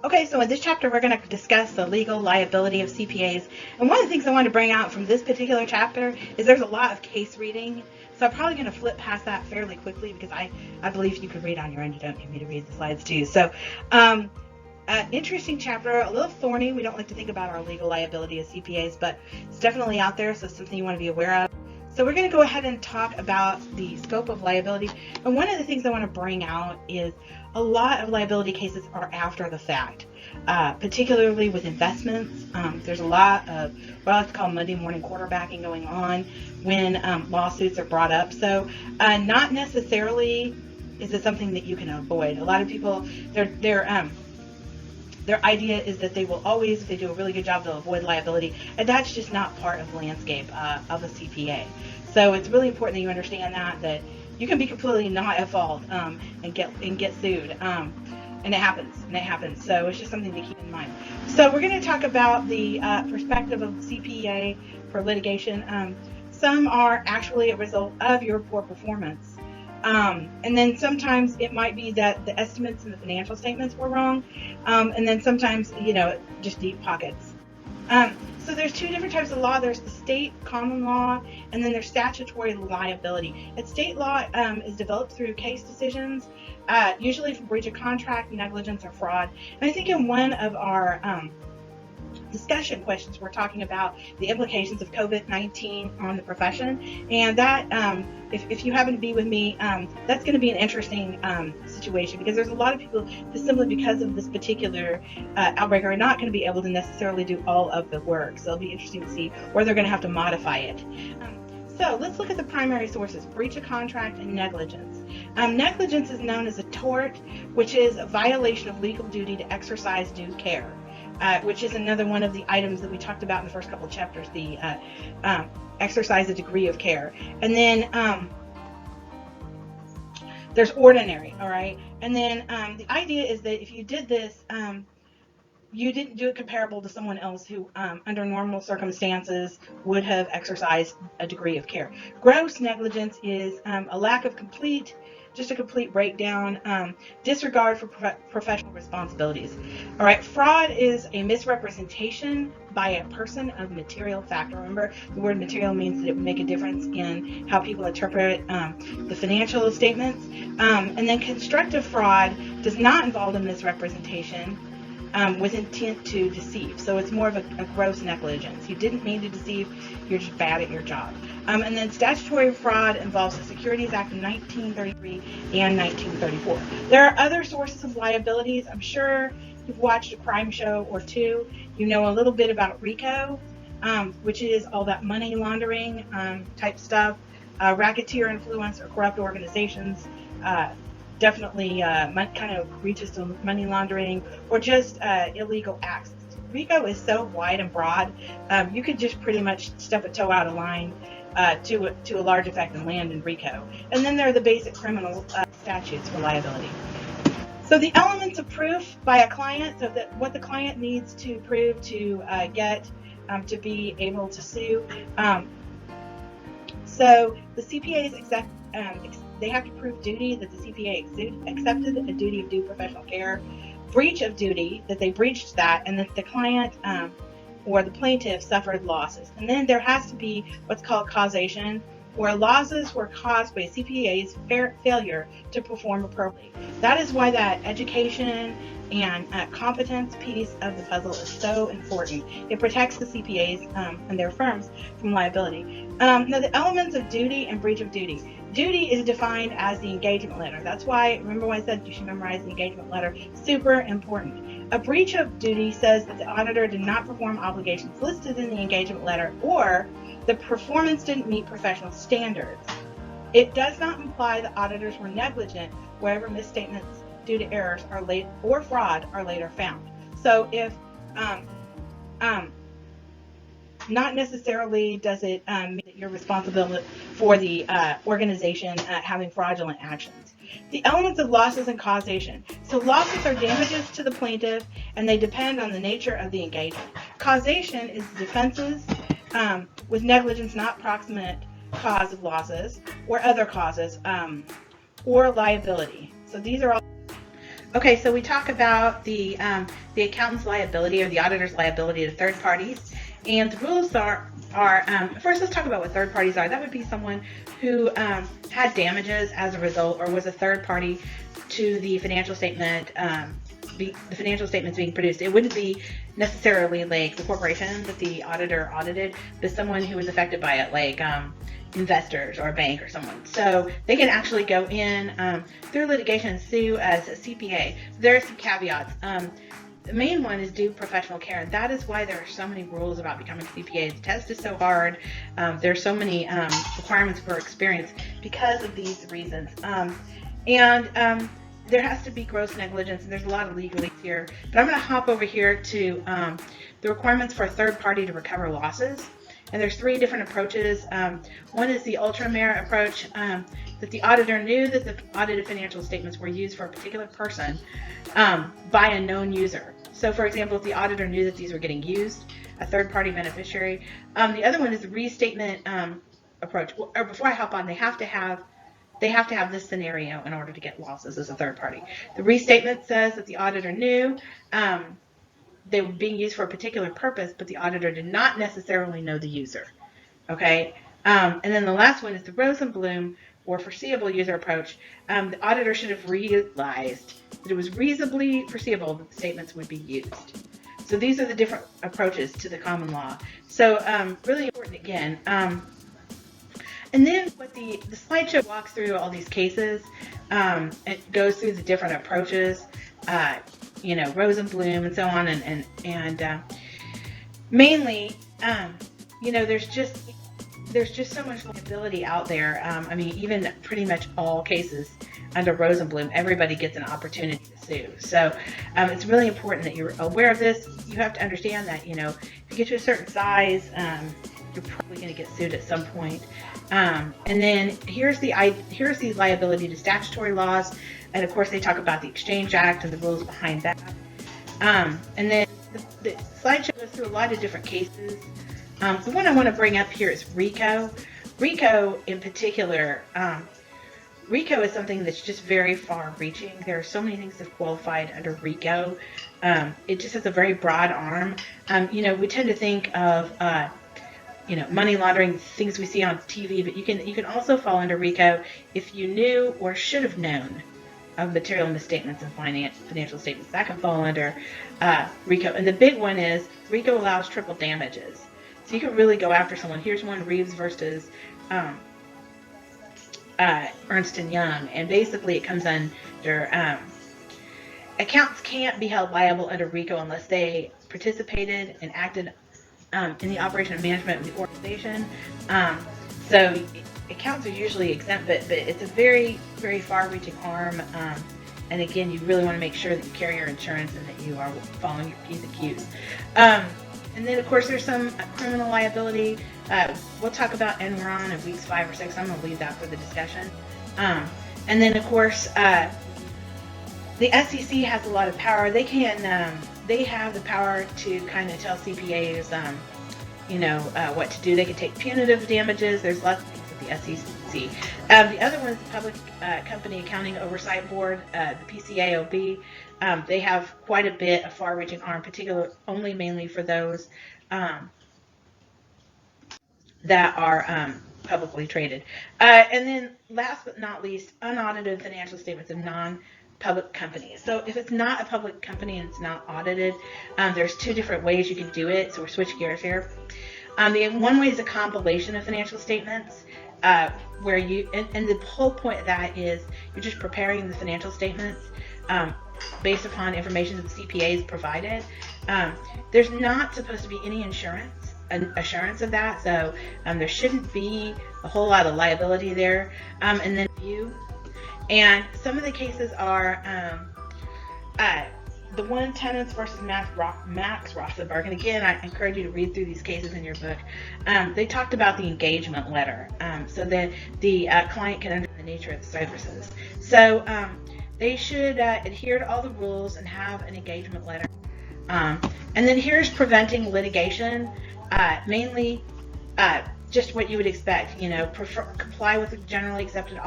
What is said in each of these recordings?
Okay, so in this chapter, we're going to discuss the legal liability of CPAs. And one of the things I want to bring out from this particular chapter is there's a lot of case reading. So I'm probably going to flip past that fairly quickly because I believe you can read on your own. You don't need me to read the slides too. So, interesting chapter, a little thorny. We don't like to think about our legal liability as CPAs, but it's definitely out there, so it's something you want to be aware of. So we're going to go ahead and talk about the scope of liability. And one of the things I want to bring out is a lot of liability cases are after the fact, particularly with investments. There's a lot of what I like to call Monday morning quarterbacking going on when lawsuits are brought up. So not necessarily is it something that you can avoid. A lot of people, their idea is that they will always, if they do a really good job, they'll avoid liability, and that's just not part of the landscape of a CPA. So it's really important that you understand that you can be completely not at fault and get sued, and it happens. So it's just something to keep in mind. So we're going to talk about the perspective of CPA for litigation. Some are actually a result of your poor performance. And then sometimes it might be that the estimates and the financial statements were wrong. And then sometimes, just deep pockets. So there's two different types of law. There's the state common law, and then there's statutory liability. And state law is developed through case decisions, usually for breach of contract, negligence, or fraud. And I think in one of our discussion questions, we're talking about the implications of COVID-19 on the profession, and that if you happen to be with me, that's going to be an interesting situation, because there's a lot of people that simply because of this particular outbreak are not going to be able to necessarily do all of the work. So it'll be interesting to see where they're going to have to modify it. So let's look at the primary sources: breach of contract and negligence. Negligence is known as a tort, which is a violation of legal duty to exercise due care. Which is another one of the items that we talked about in the first couple of chapters, the exercise a degree of care. And then there's ordinary, all right? And then the idea is that if you did this, you didn't do it comparable to someone else who, under normal circumstances, would have exercised a degree of care. Gross negligence is a lack of complete breakdown, disregard for professional responsibilities. All right, fraud is a misrepresentation by a person of material fact. Remember, the word material means that it would make a difference in how people interpret the financial statements. And then constructive fraud does not involve a misrepresentation with intent to deceive. So it's more of a gross negligence. You didn't mean to deceive, you're just bad at your job. And then statutory fraud involves the Securities Act of 1933 and 1934. There are other sources of liabilities. I'm sure you've watched a crime show or two. You know a little bit about RICO, which is all that money laundering type stuff, racketeer influence or corrupt organizations, definitely kind of reaches to money laundering or just illegal acts. RICO is so wide and broad, you could just pretty much step a toe out of line to a large effect and land in RICO. And then there are the basic criminal statutes for liability. So the elements of proof by a client, so that what the client needs to prove to get to be able to sue. So the CPAs they have to prove duty, that the CPA accepted a duty of due professional care, breach of duty, that they breached that, and that the client or the plaintiff suffered losses. And then there has to be what's called causation, where losses were caused by a CPA's failure to perform appropriately. That is why that education and competence piece of the puzzle is so important. It protects the CPAs and their firms from liability. Now, the elements of duty and breach of duty. Duty is defined as the engagement letter. That's why, remember when I said you should memorize the engagement letter? Super important. A breach of duty says that the auditor did not perform obligations listed in the engagement letter, or the performance didn't meet professional standards. It does not imply the auditors were negligent wherever misstatements due to errors or fraud are later found. So if not necessarily does it mean that you're responsible for the organization having fraudulent actions. The elements of losses and causation. So losses are damages to the plaintiff, and they depend on the nature of the engagement. Causation is defenses with negligence not proximate cause of losses, or other causes, or liability. So these are all. Okay, so we talk about the accountant's liability or the auditor's liability to third parties, and the rules are first let's talk about what third parties are. That would be someone who had damages as a result or was a third party to the financial statement. The financial statements being produced. It wouldn't be necessarily like the corporation that the auditor audited, but someone who was affected by it, like investors or a bank or someone. So they can actually go in through litigation and sue as a CPA. There are some caveats. The main one is due professional care, and that is why there are so many rules about becoming a CPA. The test is so hard. There are so many requirements for experience because of these reasons. There has to be gross negligence, and there's a lot of legalese here. But I'm going to hop over here to the requirements for a third party to recover losses. And there's three different approaches. One is the ultra-mare approach, that the auditor knew that the audited financial statements were used for a particular person by a known user. So, for example, if the auditor knew that these were getting used, a third-party beneficiary. The other one is the restatement approach. Or before I hop on, they have to have this scenario in order to get losses as a third party. The restatement says that the auditor knew they were being used for a particular purpose, but the auditor did not necessarily know the user. Okay, and then the last one is the Rosenblum or foreseeable user approach. The auditor should have realized that it was reasonably foreseeable that the statements would be used. So these are the different approaches to the common law. So really important again. And then what the slideshow walks through all these cases. It goes through the different approaches, Rosenblum and so on, and mainly, there's just so much liability out there. I mean, even pretty much all cases under Rosenblum, everybody gets an opportunity to sue. So it's really important that you're aware of this. You have to understand that, if you get to a certain size, you're probably going to get sued at some point. And then here's the liability to statutory laws, and of course they talk about the Exchange Act and the rules behind that. And then the slideshow goes through a lot of different cases. The one I want to bring up here is RICO. RICO in particular, RICO is something that's just very far-reaching. There are so many things that have qualified under RICO. It just has a very broad arm. We tend to think of money laundering, things we see on TV, but you can also fall under RICO if you knew or should have known of material misstatements in financial statements. That can fall under RICO. And the big one is RICO allows triple damages. So you can really go after someone. Here's one, Reeves versus Ernst & Young. And basically it comes under accounts can't be held liable under RICO unless they participated and acted in the operation and management of the organization. So accounts are usually exempt, but it's a very, very far-reaching arm. And again, you really want to make sure that you carry your insurance and that you are following your P's and Q's. And then, of course, there's some criminal liability. We'll talk about Enron in weeks 5 or 6. I'm going to leave that for the discussion. And then, of course, the SEC has a lot of power. They have the power to kind of tell CPAs, what to do. They can take punitive damages. There's lots of things with the SEC. The other one is the Public Company Accounting Oversight Board, the PCAOB. They have quite a bit of far-reaching arm, only mainly for those that are publicly traded. And then last but not least, unaudited financial statements of non-public companies. So if it's not a public company and it's not audited, there's two different ways you can do it. So we're switching gears here. The one way is a compilation of financial statements, where and the whole point of that is you're just preparing the financial statements based upon information that the CPAs provided. There's not supposed to be any assurance of that, so there shouldn't be a whole lot of liability there. And then and some of the cases are the one, Tenants versus Max Rothenberg. And again, I encourage you to read through these cases in your book. They talked about the engagement letter, so that the client can understand the nature of the services. So they should adhere to all the rules and have an engagement letter. And then here's preventing litigation, mainly just what you would expect. Comply with the generally accepted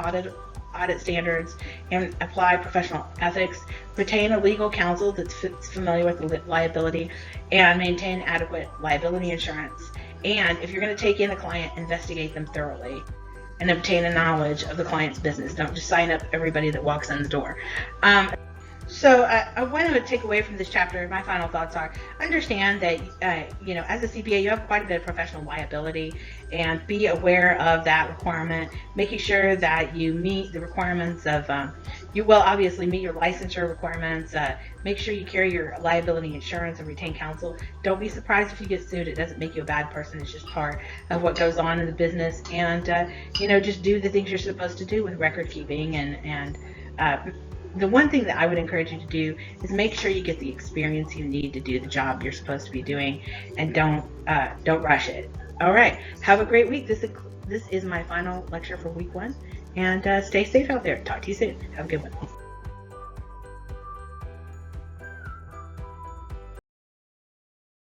audit standards and apply professional ethics, retain a legal counsel that's familiar with liability, and maintain adequate liability insurance. And if you're going to take in a client, investigate them thoroughly and obtain a knowledge of the client's business. Don't just sign up everybody that walks in the door. So I want to take away from this chapter, my final thoughts are, understand that, as a CPA, you have quite a bit of professional liability, and be aware of that requirement, making sure that you meet the requirements of, you will obviously meet your licensure requirements, make sure you carry your liability insurance and retain counsel. Don't be surprised if you get sued. It doesn't make you a bad person. It's just part of what goes on in the business, and, just do the things you're supposed to do with record keeping, and the one thing that I would encourage you to do is make sure you get the experience you need to do the job you're supposed to be doing, and don't rush it. All right, have a great week. This is my final lecture for week 1, and stay safe out there. Talk to you soon. Have a good one.